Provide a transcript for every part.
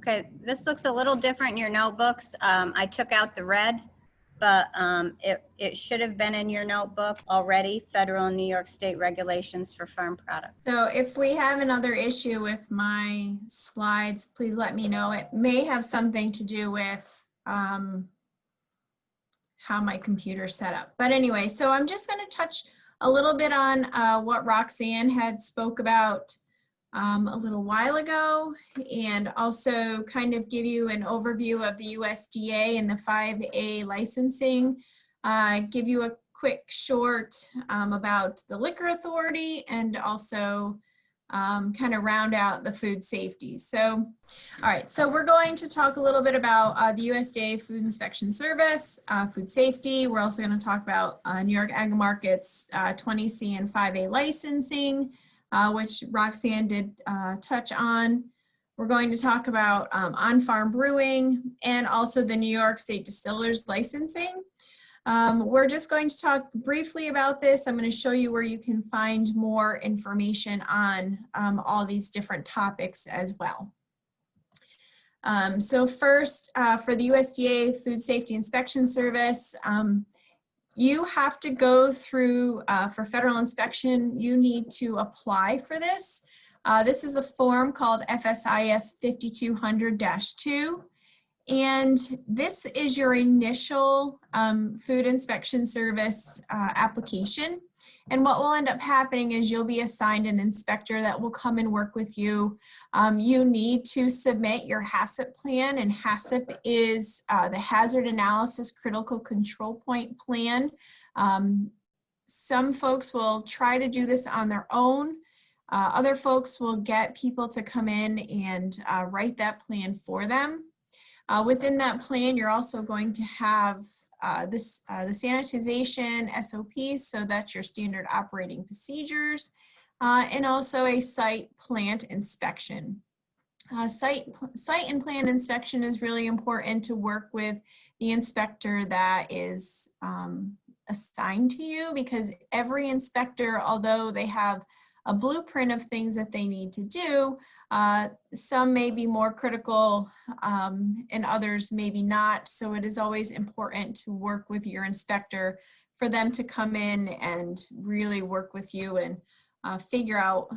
Okay, this looks a little different in your notebooks. I took out the red, but it should have been in your notebook already, federal and New York State regulations for farm products. So if we have another issue with my slides, please let me know. It may have something to do with how my computer's set up. But anyway, so I'm just going to touch a little bit on what Roxanne had spoke about a little while ago, and also kind of give you an overview of the USDA and the 5A licensing, give you a quick short about the Liquor Authority, and also kind of round out the food safety. So, all right, so we're going to talk a little bit about the USDA Food Inspection Service, food safety. We're also going to talk about New York Ag Markets 20C and 5A licensing, which Roxanne did touch on. We're going to talk about on-farm brewing and also the New York State Distillers licensing. We're just going to talk briefly about this. I'm going to show you where you can find more information on all these different topics as well. So first, for the USDA Food Safety Inspection Service, you have to go through, for federal inspection, you need to apply for this. This is a form called FSIS 5200-2. And this is your initial food inspection service application. And what will end up happening is you'll be assigned an inspector that will come and work with you. You need to submit your HACCP plan, and HACCP is the Hazard Analysis Critical Control Point Plan. Some folks will try to do this on their own. Other folks will get people to come in and write that plan for them. Within that plan, you're also going to have the sanitization SOPs, so that's your standard operating procedures, and also a site plant inspection. Site and plant inspection is really important to work with the inspector that is assigned to you, because every inspector, although they have a blueprint of things that they need to do, some may be more critical and others maybe not. So it is always important to work with your inspector for them to come in and really work with you and figure out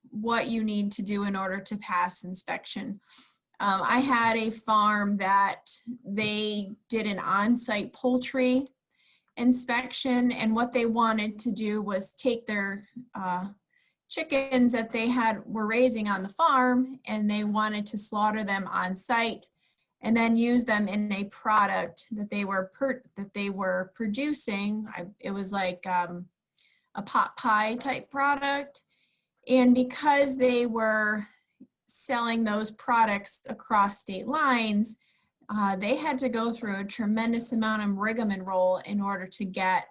what you need to do in order to pass inspection. I had a farm that they did an on-site poultry inspection, and what they wanted to do was take their chickens that they were raising on the farm, and they wanted to slaughter them on site and then use them in a product that they were producing. It was like a pot pie type product. And because they were selling those products across state lines, they had to go through a tremendous amount of rigmarole in order to get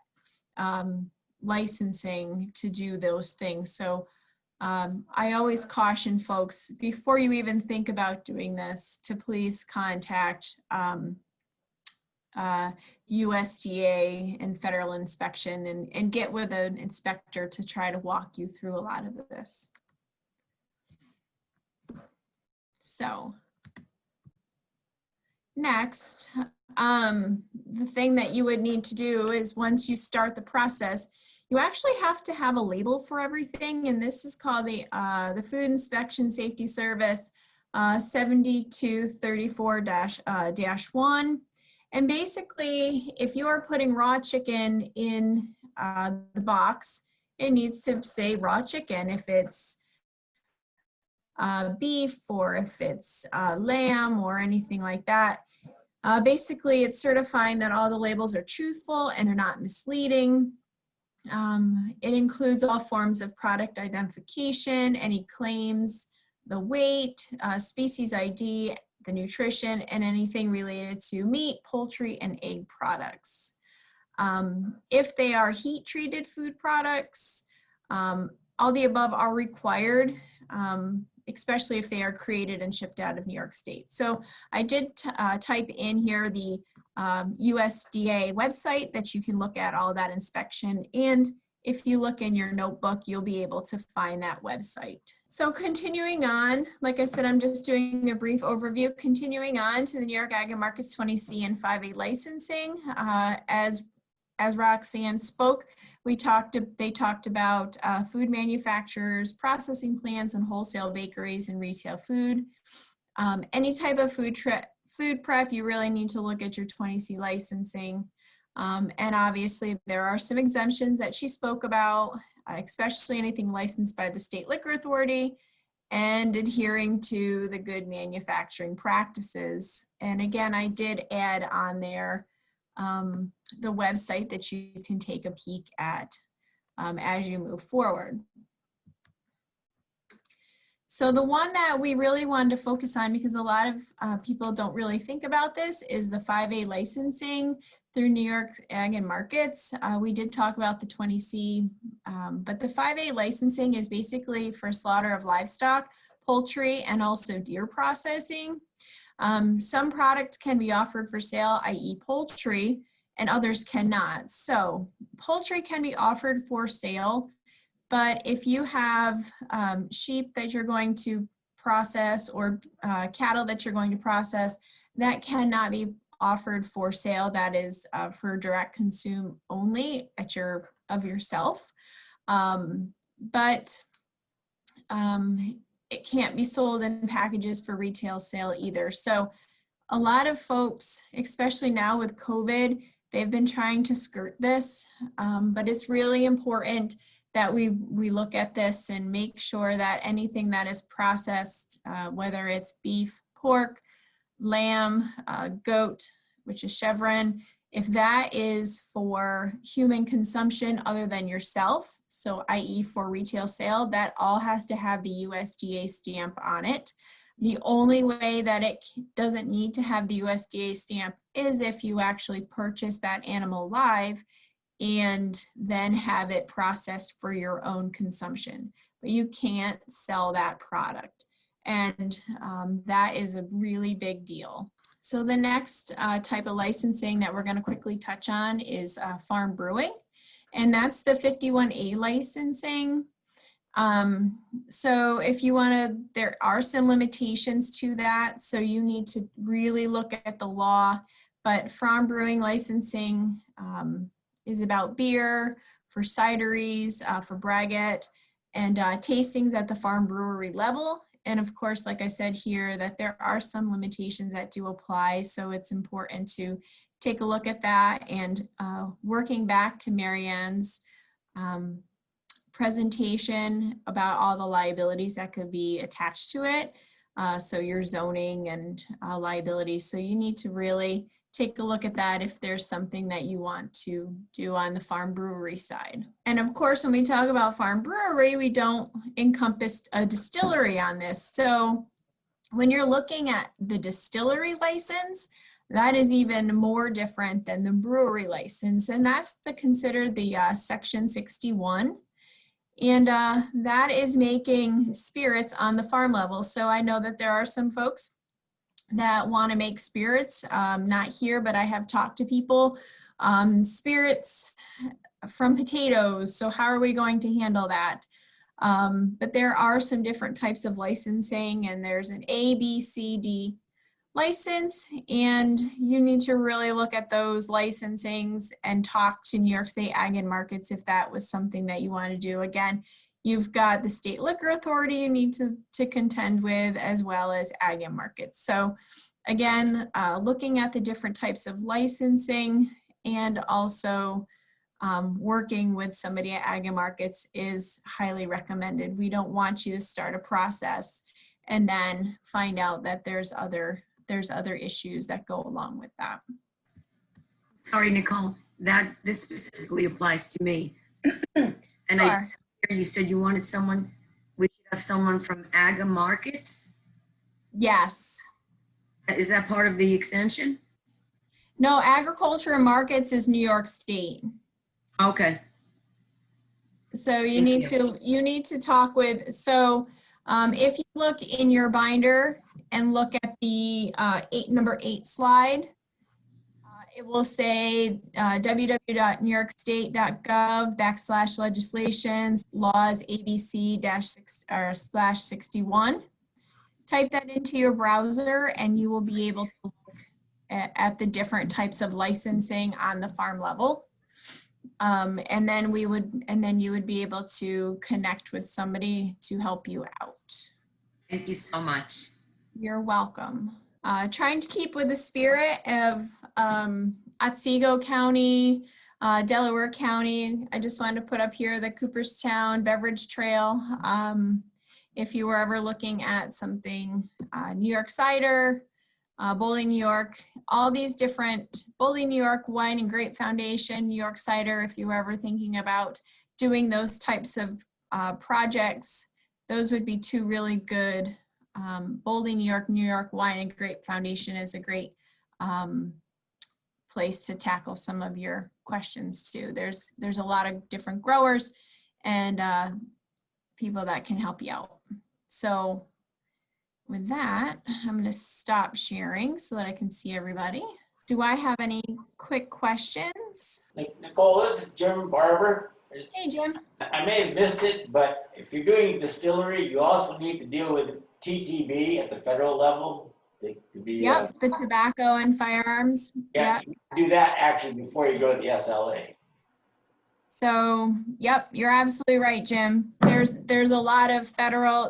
licensing to do those things. So I always caution folks, before you even think about doing this, to please contact USDA and federal inspection and get with an inspector to try to walk you through a lot of this. So next, the thing that you would need to do is, once you start the process, you actually have to have a label for everything, and this is called the Food Inspection Safety Service 7234-1. And basically, if you are putting raw chicken in the box, it needs to say raw chicken. If it's beef, or if it's lamb or anything like that. Basically, it's certifying that all the labels are truthful and they're not misleading. It includes all forms of product identification, any claims, the weight, species ID, the nutrition, and anything related to meat, poultry, and egg products. If they are heat-treated food products, all the above are required, especially if they are created and shipped out of New York State. So I did type in here the USDA website that you can look at all that inspection. And if you look in your notebook, you'll be able to find that website. So continuing on, like I said, I'm just doing a brief overview. Continuing on to the New York Ag and Markets 20C and 5A licensing. As Roxanne spoke, they talked about food manufacturers, processing plants, and wholesale bakeries and retail food. Any type of food prep, you really need to look at your 20C licensing. And obviously there are some exemptions that she spoke about, especially anything licensed by the State Liquor Authority and adhering to the good manufacturing practices. And again, I did add on there the website that you can take a peek at as you move forward. So the one that we really wanted to focus on, because a lot of people don't really think about this, is the 5A licensing through New York Ag and Markets. We did talk about the 20C, but the 5A licensing is basically for slaughter of livestock, poultry, and also deer processing. Some products can be offered for sale, i.e. poultry, and others cannot. So poultry can be offered for sale, but if you have sheep that you're going to process or cattle that you're going to process, that cannot be offered for sale. That is for direct consume only of yourself. But it can't be sold in packages for retail sale either. So a lot of folks, especially now with COVID, they've been trying to skirt this, but it's really important that we look at this and make sure that anything that is processed, whether it's beef, pork, lamb, goat, which is chevron, if that is for human consumption other than yourself, so i.e. for retail sale, that all has to have the USDA stamp on it. The only way that it doesn't need to have the USDA stamp is if you actually purchase that animal live and then have it processed for your own consumption. But you can't sell that product. And that is a really big deal. So the next type of licensing that we're going to quickly touch on is farm brewing. And that's the 51A licensing. So if you want to, there are some limitations to that. So you need to really look at the law. But farm brewing licensing is about beer, for cideries, for braggot, and tastings at the farm brewery level. And of course, like I said here, that there are some limitations that do apply. So it's important to take a look at that. And working back to Mariane's presentation about all the liabilities that could be attached to it. So your zoning and liabilities. So you need to really take a look at that if there's something that you want to do on the farm brewery side. And of course, when we talk about farm brewery, we don't encompass a distillery on this. So when you're looking at the distillery license, that is even more different than the brewery license. And that's considered the Section 61. And that is making spirits on the farm level. So I know that there are some folks that want to make spirits, not here, but I have talked to people, spirits from potatoes. So how are we going to handle that? But there are some different types of licensing, and there's an A, B, C, D license, and you need to really look at those licensings and talk to New York State Ag and Markets if that was something that you want to do. Again, you've got the State Liquor Authority you need to contend with, as well as Ag and Markets. So again, looking at the different types of licensing and also working with somebody at Ag and Markets is highly recommended. We don't want you to start a process and then find out that there's other issues that go along with that. Sorry, Nichole, this specifically applies to me. And Sure. You said you wanted someone, we should have someone from Ag and Markets? Yes. Is that part of the extension? No, Agriculture and Markets is New York State. Okay. So you need to talk with, so if you look in your binder and look at the number 8 slide, It will say www.newyorkstate.gov/legislations laws ABC-/61. Type that into your browser and you will be able to look at the different types of licensing on the farm level. And then you would be able to connect with somebody to help you out. Thank you so much. You're welcome. Trying to keep with the spirit of Otsego County, Delaware County. I just wanted to put up here the Cooperstown Beverage Trail. If you were ever looking at something, New York cider, Bowling New York, all these different, Bowling New York Wine and Grape Foundation, New York cider, if you were ever thinking about doing those types of projects, those would be two really good. Bowling New York Wine and Grape Foundation is a great place to tackle some of your questions too. There's a lot of different growers and people that can help you out. So with that, I'm going to stop sharing so that I can see everybody. Do I have any quick questions? Nichole, this is Jim Barber. Hey, Jim. I may have missed it, but if you're doing distillery, you also need to deal with TTB at the federal level. To be, Yep, the tobacco and firearms. yeah, Yep. you do that actually before you go to the SLA. So, yep, you're absolutely right, Jim. There's a lot of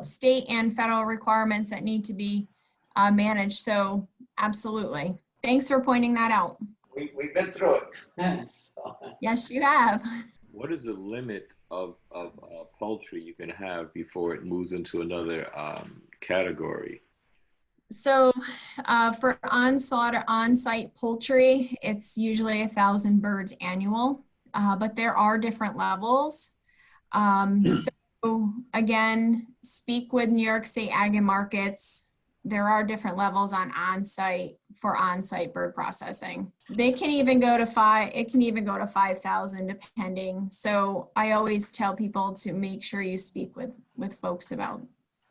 state and federal requirements that need to be managed. So, absolutely. Thanks for pointing that out. We've been through it. So, Yes, you have. What is the limit of poultry you can have before it moves into another category? So for on-site poultry, it's usually 1,000 birds annual, but there are different levels. So again, speak with New York State Ag and Markets. There are different levels on-site bird processing. They can even go to it can even go to 5,000 depending. So I always tell people to make sure you speak with folks at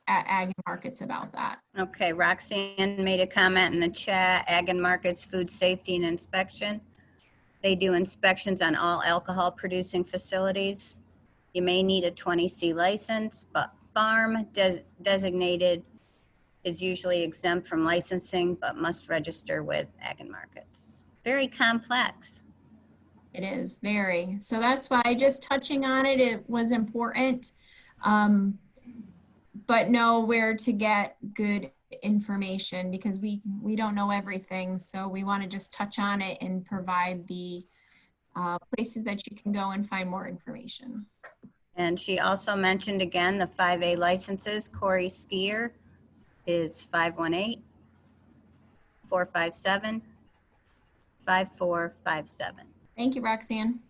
Ag and Markets about that. Okay, Roxanne made a comment in the chat, Ag and Markets Food Safety and Inspection. They do inspections on all alcohol producing facilities. You may need a 20C license, but farm designated is usually exempt from licensing, but must register with Ag and Markets. Very complex. It is very. So that's why just touching on it, it was important. But know where to get good information because we don't know everything. So we want to just touch on it and provide the places that you can go and find more information. And she also mentioned again the 5A licenses. Corey Skier is 518-457-5457. Thank you, Roxanne.